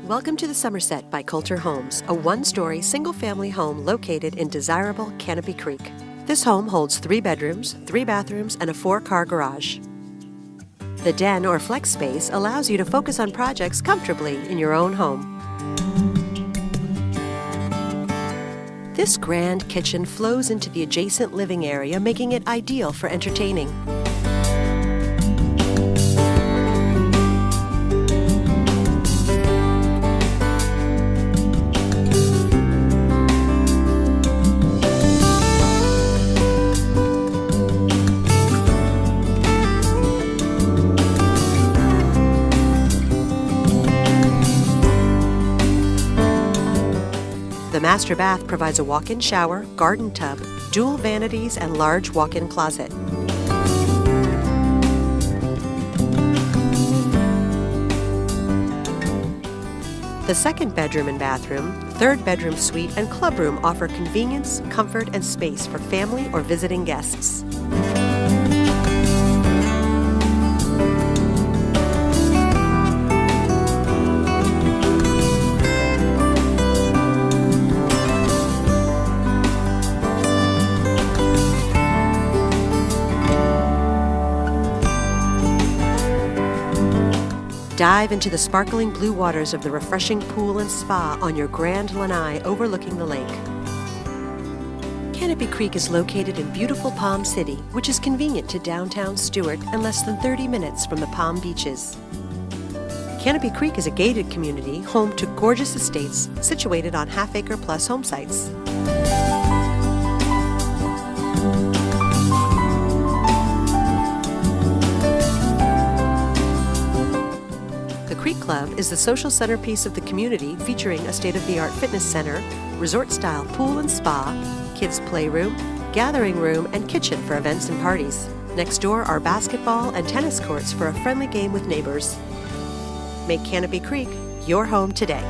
Welcome to the Somerset by Coulter Homes, a one-story, single-family home located in desirable Canopy Creek. This home holds 3 bedrooms, 3 bathrooms, and a 4-car garage. The den or flex space allows you to focus on projects comfortably in your own home. This grand kitchen flows into the adjacent living area, making it ideal for entertaining. The master bath provides a walk-in shower, garden tub, dual vanities, and large walk-in closet. The second bedroom and bathroom, third bedroom suite, and clubroom offer convenience, comfort, and space for family or visiting guests. Dive into the sparkling blue waters of the refreshing pool and spa on your grand lanai overlooking the lake. Canopy Creek is located in beautiful Palm City, which is convenient to downtown Stewart and less than 30 minutes from the Palm Beaches. Canopy Creek is a gated community home to gorgeous estates situated on half-acre-plus home sites. The Creek Club is the social centerpiece of the community, featuring a state-of-the-art fitness center, resort-style pool and spa, kids' playroom, gathering room, and kitchen for events and parties. Next door are basketball and tennis courts for a friendly game with neighbors. Make Canopy Creek your home today.